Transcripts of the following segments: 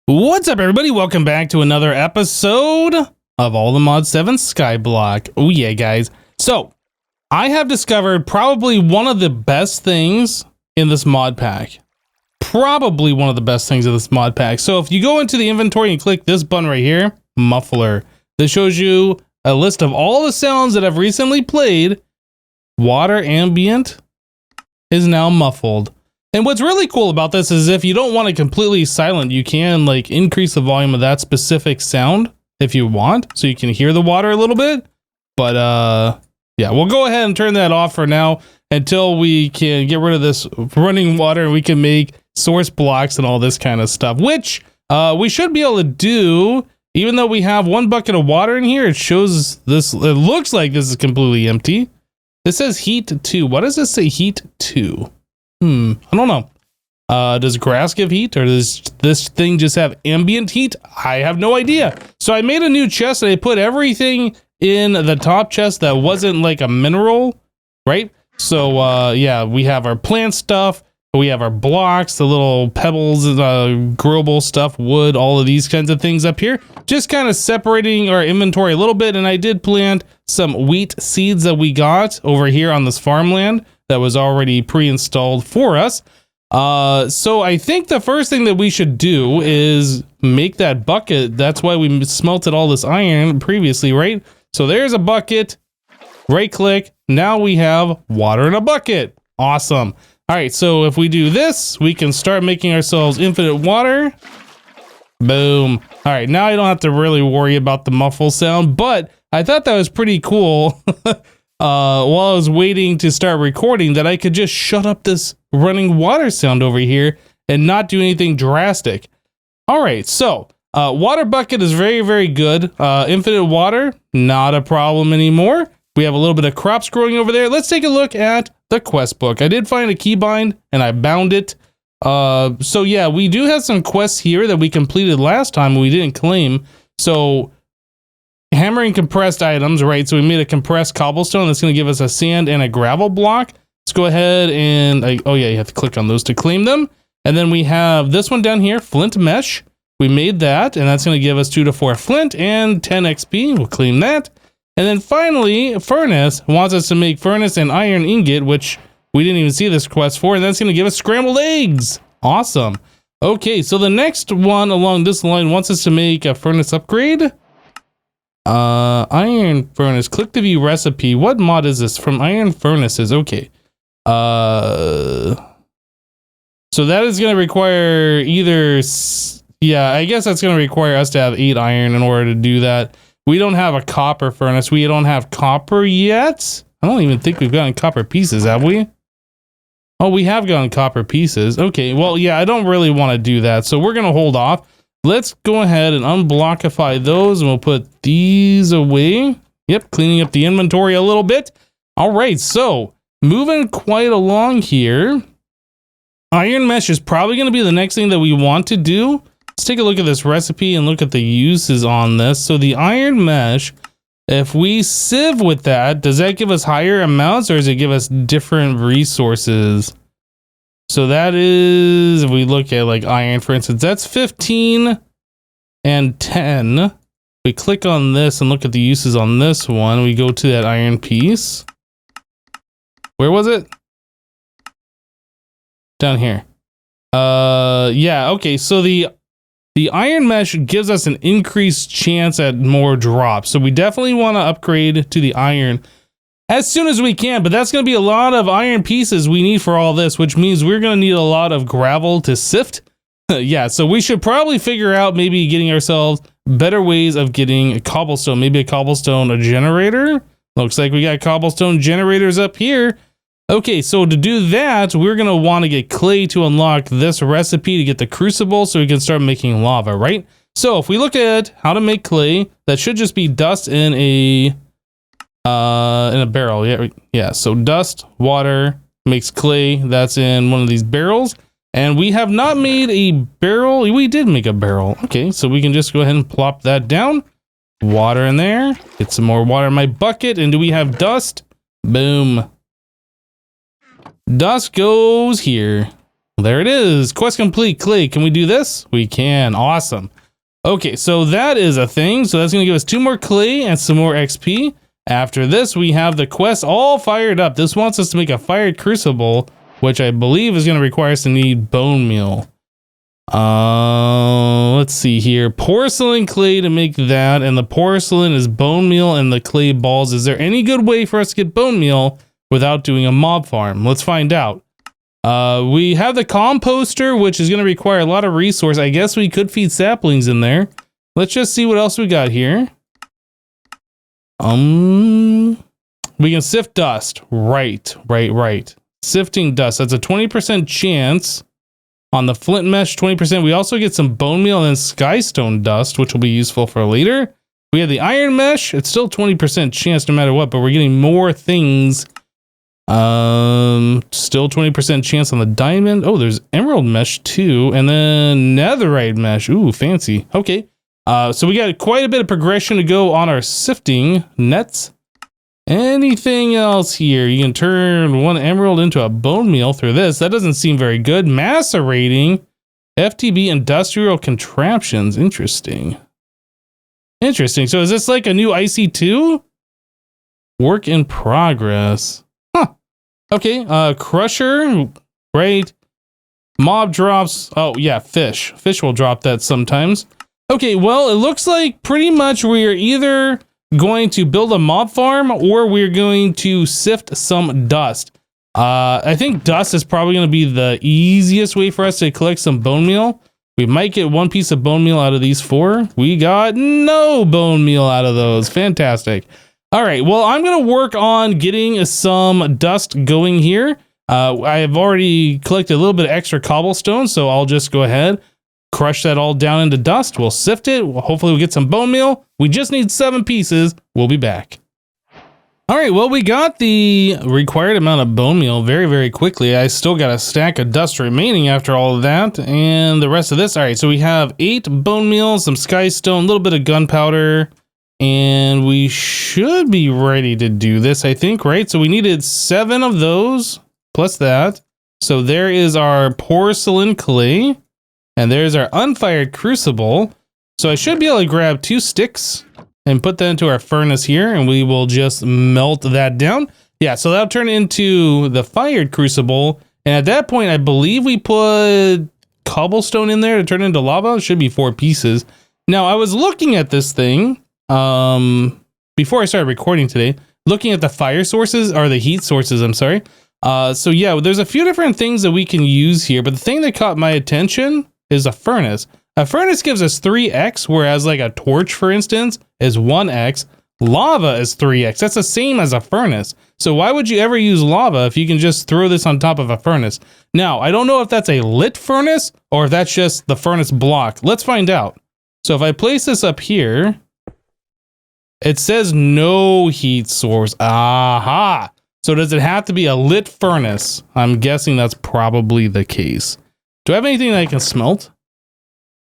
What's up, everybody? Welcome back to another episode of All the Mod 7 Skyblock. Oh yeah, guys. So, I have discovered probably one of the best things in this mod pack. Probably one of the best things in this mod pack. So, if you go into the inventory and click this button right here, Muffler, this shows you a list of all the sounds that I've recently played. Water ambient is now muffled. And what's really cool about this is if you don't want it completely silent, you can like increase the volume of that specific sound if you want, so you can hear the water a little bit. But yeah, we'll go ahead and turn that off for now until we can get rid of this running water and we can make source blocks and all this kind of stuff, which we should be able to do. Even though we have one bucket of water in here, it shows this, it looks like this is completely empty. This says heat 2. What does this say heat 2? I don't know. Does grass give heat, or does this thing just have ambient heat? I have no idea. So I made a new chest and I put everything in the top chest that wasn't like a mineral, right? So yeah, we have our plant stuff, we have our blocks, the little pebbles, growable stuff, wood, all of these kinds of things up here. Just kind of separating our inventory a little bit, and I did plant some wheat seeds that we got over here on this farmland that was already pre-installed for us. So I think the first thing that we should do is make that bucket. That's why we smelted all this iron previously, right? So there's a bucket, right click. Now we have water in a bucket. Awesome. All right, so if we do this, we can start making ourselves infinite water. Boom. All right, now I don't have to really worry about the muffle sound, but I thought that was pretty cool. While I was waiting to start recording, that I could just shut up this running water sound over here and not do anything drastic. All right, so water bucket is very, very good. Infinite water, not a problem anymore. We have a little bit of crops growing over there. Let's take a look at the quest book. I did find a keybind and I bound it. So yeah, we do have some quests here that we completed last time we didn't claim. So hammering compressed items, right? So we made a compressed cobblestone that's going to give us a sand and a gravel block. Let's go ahead and, oh yeah, you have to click on those to claim them. And then we have this one down here, flint mesh. We made that, and that's going to give us 2 to 4 flint and 10 XP. We'll claim that. And then finally, furnace wants us to make furnace and iron ingot, which we didn't even see this quest for, and that's going to give us scrambled eggs. Awesome. Okay, so the next one along this line wants us to make a furnace upgrade. Iron furnace, click to view recipe. What mod is this? From iron furnaces. Okay. So that is going to require either, yeah, I guess that's going to require us to have 8 iron in order to do that. We don't have a copper furnace. We don't have copper yet. I don't even think we've gotten copper pieces, have we? Oh, we have gotten copper pieces. Okay, well, yeah, I don't really want to do that, so we're going to hold off. Let's go ahead and unblockify those, and we'll put these away. Yep, cleaning up the inventory a little bit. All right, so moving quite along here. Iron mesh is probably going to be the next thing that we want to do. Let's take a look at this recipe and look at the uses on this. So the iron mesh, if we sieve with that, does that give us higher amounts, or does it give us different resources? So that is, if we look at like iron, for instance, that's 15 and 10. We click on this and look at the uses on this one. We go to that iron piece. Where was it? Down here. Yeah, okay. So the iron mesh gives us an increased chance at more drops. So we definitely want to upgrade to the iron as soon as we can, but that's going to be a lot of iron pieces we need for all this, which means we're going to need a lot of gravel to sift. Yeah, so we should probably figure out maybe getting ourselves better ways of getting a cobblestone, maybe a cobblestone generator. Looks like we got cobblestone generators up here. Okay, so to do that, we're going to want to get clay to unlock this recipe to get the crucible so we can start making lava, right? So if we look at how to make clay, that should just be dust in a barrel. Yeah, so dust, water makes clay. That's in one of these barrels. And we have not made a barrel. We did make a barrel. Okay, so we can just go ahead and plop that down. Water in there. Get some more water in my bucket. And do we have dust? Boom. Dust goes here. There it is. Quest complete, clay. Can we do this? We can. Awesome. Okay, so that is a thing. So that's going to give us 2 more clay and some more XP. After this, we have the quest all fired up. This wants us to make a fired crucible, which I believe is going to require us to need bone meal. Let's see here. Porcelain clay to make that, and the porcelain is bone meal and the clay balls. Is there any good way for us to get bone meal without doing a mob farm? Let's find out. We have the composter, which is going to require a lot of resource. I guess we could feed saplings in there. Let's just see what else we got here. We can sift dust. Right. Sifting dust. That's a 20% chance. On the flint mesh, 20%. We also get some bone meal and then skystone dust, which will be useful for later. We have the iron mesh. It's still 20% chance no matter what, but we're getting more things. Still 20% chance on the diamond. Oh, there's emerald mesh too. And then netherite mesh. Ooh, fancy. Okay. So we got quite a bit of progression to go on our sifting nets. Anything else here? You can turn 1 emerald into a bone meal through this. That doesn't seem very good. Macerating FTB industrial contraptions. Interesting. So is this like a new IC2? Work in progress. Huh. Okay. Crusher. Right. Mob drops. Oh yeah, fish. Fish will drop that sometimes. Okay, well, it looks like pretty much we're either going to build a mob farm or we're going to sift some dust. I think dust is probably going to be the easiest way for us to collect some bone meal. We might get 1 piece of bone meal out of these 4. We got no bone meal out of those. Fantastic. All right, well, I'm going to work on getting some dust going here. I have already collected a little bit of extra cobblestone, so I'll just go ahead, crush that all down into dust. We'll sift it. Hopefully we'll get some bone meal. We just need 7 pieces. We'll be back. All right, well, we got the required amount of bone meal very, very quickly. I still got a stack of dust remaining after all of that and the rest of this. All right, so we have 8 bone meal, some skystone, a little bit of gunpowder, and we should be ready to do this, I think, right? So we needed 7 of those plus that. So there is our porcelain clay. And there's our unfired crucible. So I should be able to grab 2 sticks and put that into our furnace here, and we will just melt that down. Yeah, so that'll turn into the fired crucible. And at that point, I believe we put cobblestone in there to turn into lava. It should be 4 pieces. Now, I was looking at this thing before I started recording today, looking at the fire sources, or the heat sources, I'm sorry. So yeah, there's a few different things that we can use here, but the thing that caught my attention is a furnace. A furnace gives us 3x, whereas like a torch, for instance, is 1x. Lava is 3x. That's the same as a furnace. So why would you ever use lava if you can just throw this on top of a furnace? Now, I don't know if that's a lit furnace or if that's just the furnace block. Let's find out. So if I place this up here, it says no heat source. Aha! So does it have to be a lit furnace? I'm guessing that's probably the case. Do I have anything that I can smelt?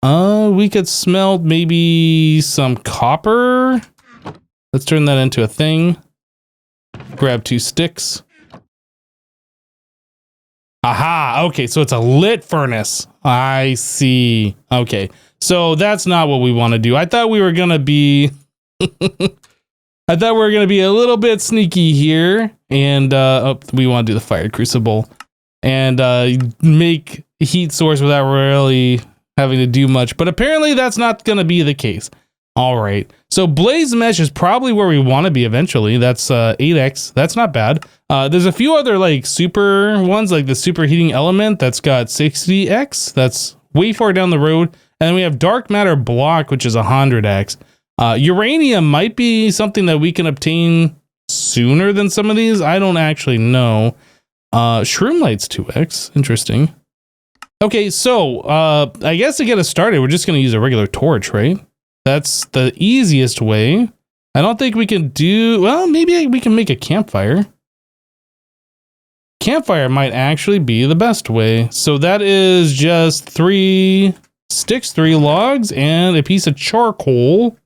We could smelt maybe some copper. Let's turn that into a thing. Grab 2 sticks. Aha, okay, so it's a lit furnace. I see. Okay, so that's not what we want to do. I thought we were going to be... I thought we were going to be a little bit sneaky here. And we want to do the fired crucible. And make heat source without really having to do much, but apparently that's not going to be the case. All right, so blaze mesh is probably where we want to be eventually. That's 8x. That's not bad. There's a few other like super ones, like the superheating element that's got 60x. That's way far down the road. And then we have dark matter block, which is 100x. Uranium might be something that we can obtain sooner than some of these. I don't actually know. Shroom light's 2x. Interesting. Okay, so I guess to get us started, we're just going to use a regular torch, right? That's the easiest way. I don't think we can do... Well, maybe we can make a campfire. Campfire might actually be the best way. So that is just 3 sticks, 3 logs, and a piece of charcoal.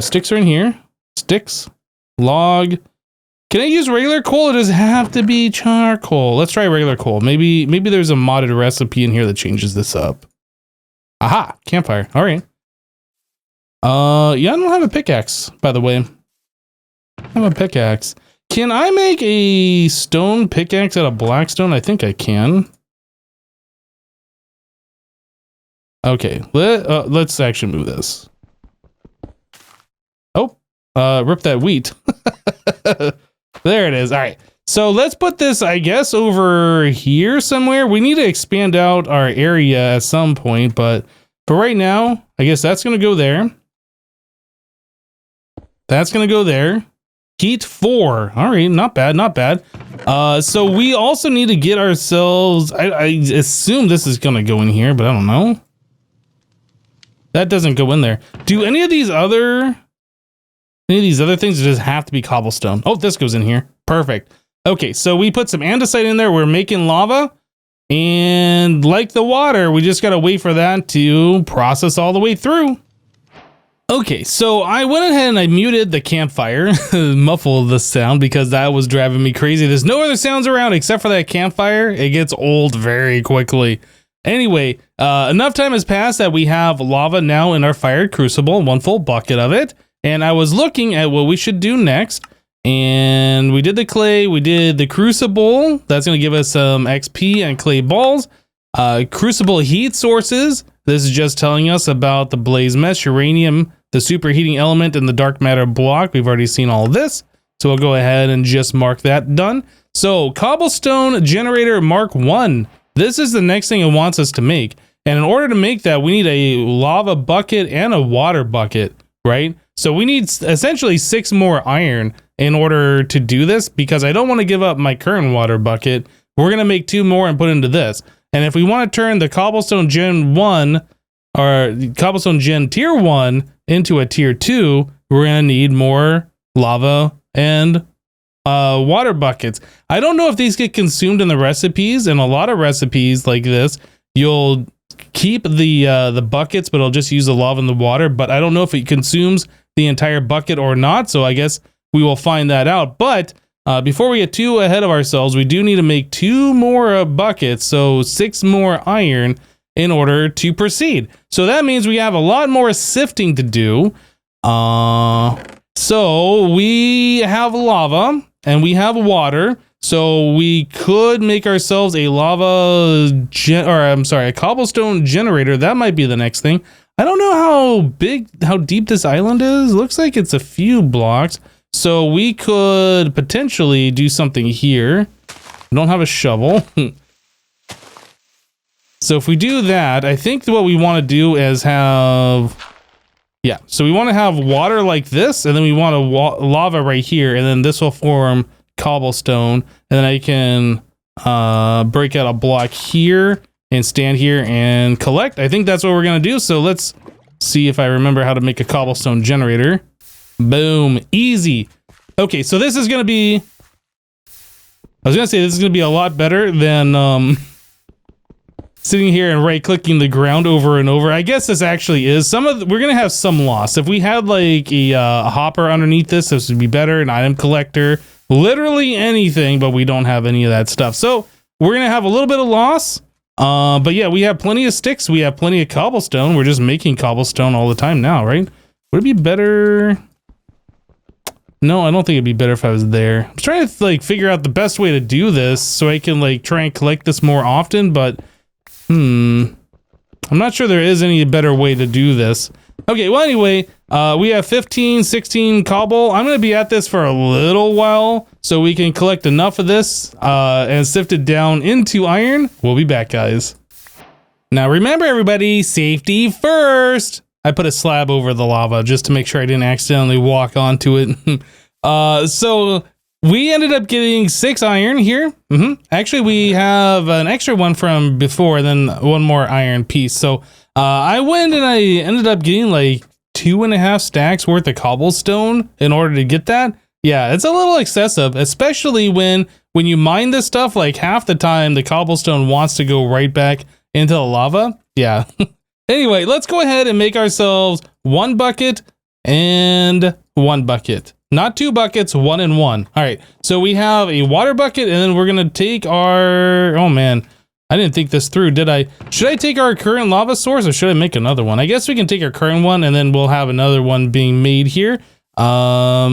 Sticks are in here. Sticks, log, Can I use regular coal or does it have to be charcoal? Let's try regular coal. Maybe there's a modded recipe in here that changes this up. Aha, campfire. All right. Yeah, I don't have a pickaxe, by the way. I have a pickaxe. Can I make a stone pickaxe out of blackstone? I think I can. Okay, let's actually move this. Oh, rip that wheat. There it is. All right. So let's put this, I guess, over here somewhere. We need to expand out our area at some point, but for right now, I guess that's going to go there. That's going to go there. Heat 4. All right. Not bad. Not bad. So we also need to get ourselves, I assume this is going to go in here, but I don't know. That doesn't go in there. Do any of these other things just have to be cobblestone? Oh, this goes in here. Perfect. Okay, so we put some andesite in there. We're making lava. And like the water, we just got to wait for that to process all the way through. Okay, so I went ahead and I muted the campfire, muffled the sound because that was driving me crazy. There's no other sounds around except for that campfire. It gets old very quickly. Anyway, enough time has passed that we have lava now in our fired crucible, 1 full bucket of it. And I was looking at what we should do next. And we did the clay, we did the crucible. That's going to give us some XP and clay balls. Crucible heat sources. This is just telling us about the blaze mesh, uranium, the superheating element, and the dark matter block. We've already seen all of this. So we'll go ahead and just mark that done. So Cobblestone Generator Mark 1. This is the next thing it wants us to make. And in order to make that, we need a lava bucket and a water bucket, right? So we need essentially 6 more iron in order to do this because I don't want to give up my current water bucket. We're going to make 2 more and put into this. And if we want to turn the Cobblestone Gen 1 or Cobblestone Gen Tier 1 into a Tier 2, we're going to need more lava and water buckets. I don't know if these get consumed in the recipes, and a lot of recipes like this, you'll keep the buckets, but it'll just use the lava and the water. But I don't know if it consumes the entire bucket or not. So I guess we will find that out. But before we get too ahead of ourselves, we do need to make 2 more buckets. So 6 more iron in order to proceed. So that means we have a lot more sifting to do. So we have lava and we have water. So we could make ourselves a a cobblestone generator. That might be the next thing. I don't know how deep this island is. Looks like it's a few blocks. So we could potentially do something here. I don't have a shovel. So if we do that, I think what we want to do is have, yeah. So we want to have water like this, and then we want lava right here, and then this will form cobblestone, and then I can break out a block here and stand here and collect. I think that's what we're going to do. So let's see if I remember how to make a cobblestone generator. Boom. Easy. Okay, so this is going to be, I was going to say this is going to be a lot better than sitting here and right clicking the ground over and over. I guess this actually is we're going to have some loss. If we had like a hopper underneath this would be better, an item collector, literally anything, but we don't have any of that stuff. So we're going to have a little bit of loss. But yeah, we have plenty of sticks. We have plenty of cobblestone. We're just making cobblestone all the time now, right? Would it be better? No, I don't think it'd be better if I was there. I'm trying to like figure out the best way to do this so I can like try and collect this more often, but I'm not sure there is any better way to do this. Okay, well anyway, we have 15, 16 cobble. I'm going to be at this for a little while so we can collect enough of this and sift it down into iron. We'll be back, guys. Now remember everybody, safety first. I put a slab over the lava just to make sure I didn't accidentally walk onto it. So we ended up getting 6 iron here. Actually, we have an extra one from before, then 1 more iron piece. So I went and I ended up getting like 2.5 stacks worth of cobblestone in order to get that. Yeah, it's a little excessive, especially when you mine this stuff, like half the time the cobblestone wants to go right back into the lava. Yeah. Anyway, let's go ahead and make ourselves 1 bucket and 1 bucket. Not 2 buckets, 1 and 1. All right, so we have a water bucket, and then we're gonna take our, oh man, I didn't think this through, did I? Should I take our current lava source, or should I make another one? I guess we can take our current one, and then we'll have another one being made here.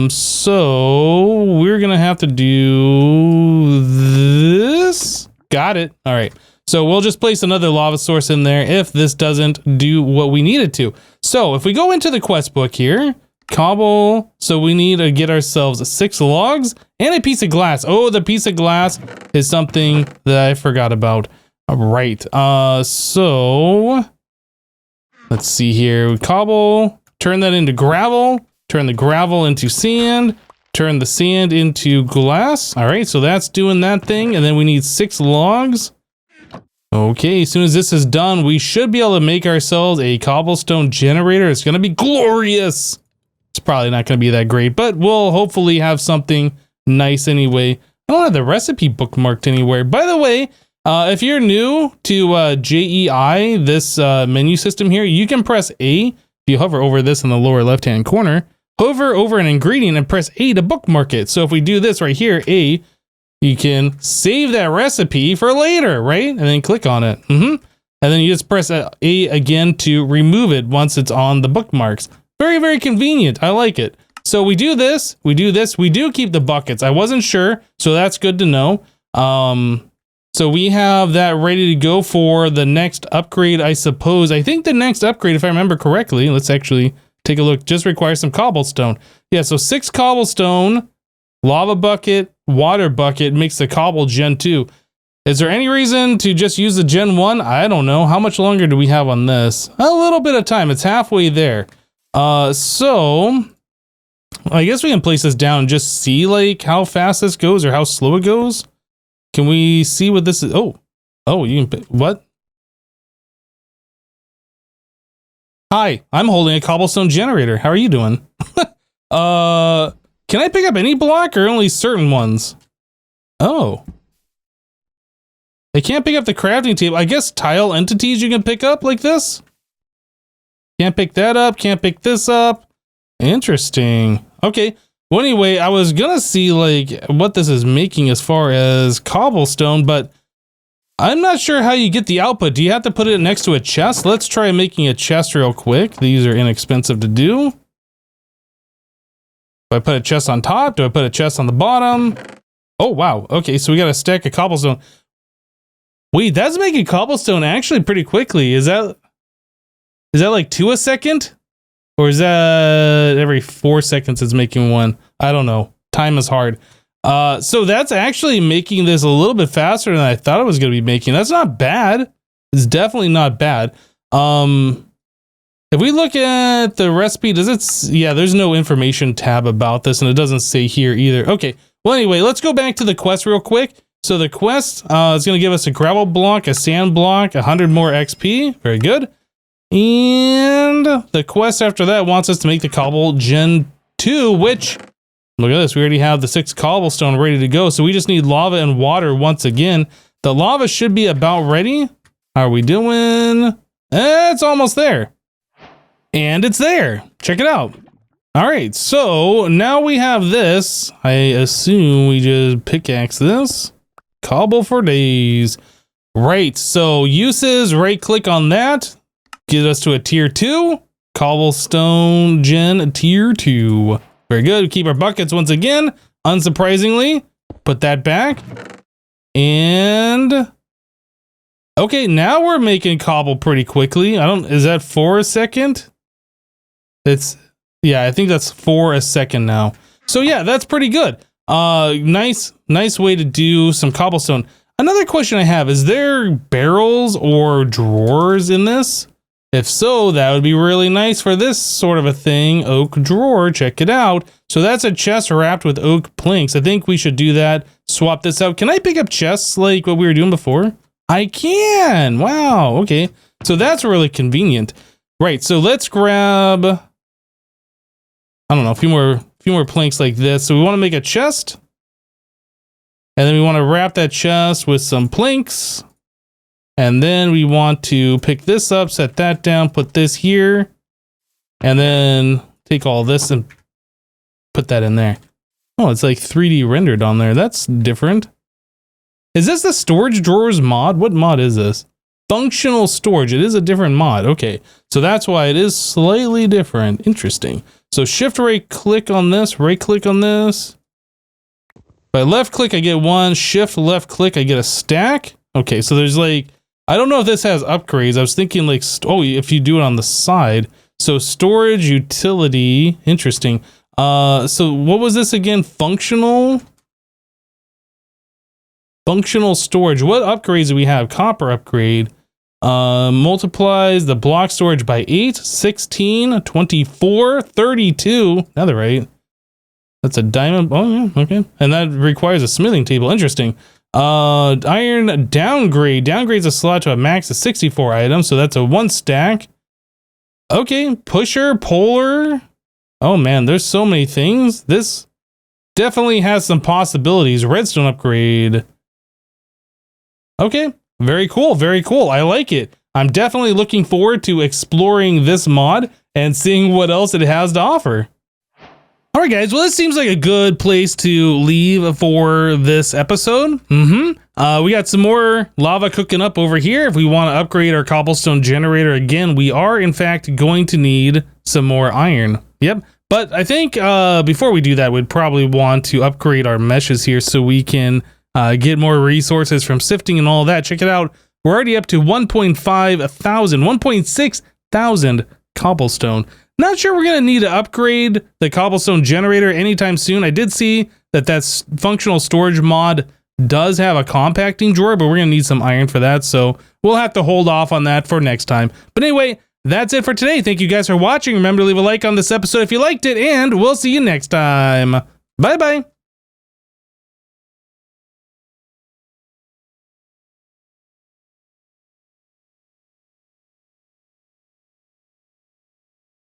So we're gonna have to do this. Got it. All right. So we'll just place another lava source in there if this doesn't do what we need it to. So if we go into the quest book here, cobble, so we need to get ourselves 6 logs and a piece of glass. Oh, the piece of glass is something that I forgot about. All right. So let's see here. Cobble, turn that into gravel, turn the gravel into sand, turn the sand into glass. All right, so that's doing that thing. And then we need 6 logs. Okay, as soon as this is done, we should be able to make ourselves a cobblestone generator. It's going to be glorious. It's probably not going to be that great, but we'll hopefully have something nice anyway. I don't have the recipe bookmarked anywhere. By the way, if you're new to JEI, this menu system here, you can press A. If you hover over this in the lower left-hand corner, hover over an ingredient and press A to bookmark it. So if we do this right here, A, you can save that recipe for later, right? And then click on it. And then you just press A again to remove it once it's on the bookmarks. Very, very convenient. I like it. So we do this, we do this, we do keep the buckets. I wasn't sure, so that's good to know. So we have that ready to go for the next upgrade, I suppose. I think the next upgrade, if I remember correctly, let's actually take a look, just requires some cobblestone. Yeah, so 6 cobblestone, lava bucket, water bucket makes the Cobble Gen 2. Is there any reason to just use the Gen 1? I don't know. How much longer do we have on this? A little bit of time. It's halfway there. So I guess we can place this down and just see like how fast this goes or how slow it goes. Can we see what this is? Oh, you can, what? Hi, I'm holding a cobblestone generator. How are you doing? Can I pick up any block or only certain ones? Oh. I can't pick up the crafting table. I guess tile entities you can pick up like this? Can't pick that up, can't pick this up. Interesting. Okay. Well, anyway, I was gonna see like what this is making as far as cobblestone, but I'm not sure how you get the output. Do you have to put it next to a chest? Let's try making a chest real quick. These are inexpensive to do. Do I put a chest on top? Do I put a chest on the bottom? Oh, wow. Okay, so we got a stack of cobblestone. Wait, that's making cobblestone actually pretty quickly. Is that like 2 a second? Or is that every 4 seconds it's making one? I don't know. Time is hard. So that's actually making this a little bit faster than I thought it was going to be making. That's not bad. It's definitely not bad. If we look at the recipe, does it? Yeah, there's no information tab about this, and it doesn't say here either. Okay. Well, anyway, let's go back to the quest real quick. So the quest is going to give us a gravel block, a sand block, 100 more XP. Very good. And the quest after that wants us to make the Cobble Gen 2, which, look at this, we already have the 6 cobblestone ready to go. So we just need lava and water once again. The lava should be about ready. How are we doing? It's almost there. And it's there. Check it out. All right, so now we have this. I assume we just pickaxe this. Cobble for days. Right, so uses, right click on that. Get us to a tier 2. Cobblestone Gen tier 2. Very good. Keep our buckets once again. Unsurprisingly, put that back. And okay, now we're making cobble pretty quickly. Is that 4 a second? Yeah, I think that's 4 a second now. So yeah, that's pretty good. Nice way to do some cobblestone. Another question I have, is there barrels or drawers in this? If so, that would be really nice for this sort of a thing. Oak drawer, check it out. So that's a chest wrapped with oak planks. I think we should do that. Swap this out. Can I pick up chests like what we were doing before? I can. Wow. Okay. So that's really convenient. Right. So let's grab, I don't know, a few more planks like this. So we want to make a chest. And then we want to wrap that chest with some planks. And then we want to pick this up, set that down, put this here. And then take all this and put that in there. Oh, it's like 3D rendered on there. That's different. Is this the storage drawers mod? What mod is this? Functional storage. It is a different mod. Okay, so that's why it is slightly different. Interesting. So shift right click on this, right click on this. If I left click, I get one. Shift left click, I get a stack. Okay, so there's like, I don't know if this has upgrades. I was thinking like, oh, if you do it on the side. So storage utility, interesting. So what was this again? Functional storage. What upgrades do we have? Copper upgrade. Multiplies the block storage by 8, 16, 24, 32. Netherite. That's a diamond. Oh, yeah, okay. And that requires a smithing table. Interesting. Iron downgrade. Downgrades a slot to a max of 64 items. So that's a 1 stack. Okay. Pusher, polar. Oh, man. There's so many things. This definitely has some possibilities. Redstone upgrade. Okay. Very cool. Very cool. I like it. I'm definitely looking forward to exploring this mod and seeing what else it has to offer. All right, guys. Well, this seems like a good place to leave for this episode. We got some more lava cooking up over here. If we want to upgrade our cobblestone generator again, we are in fact going to need some more iron. Yep. But I think before we do that, we'd probably want to upgrade our meshes here so we can get more resources from sifting and all that. Check it out. We're already up to 1.6 thousand cobblestone. Not sure we're going to need to upgrade the cobblestone generator anytime soon. I did see that that's functional storage mod does have a compacting drawer, but we're going to need some iron for that. So we'll have to hold off on that for next time. But anyway, that's it for today. Thank you guys for watching. Remember to leave a like on this episode if you liked it, and we'll see you next time. Bye-bye.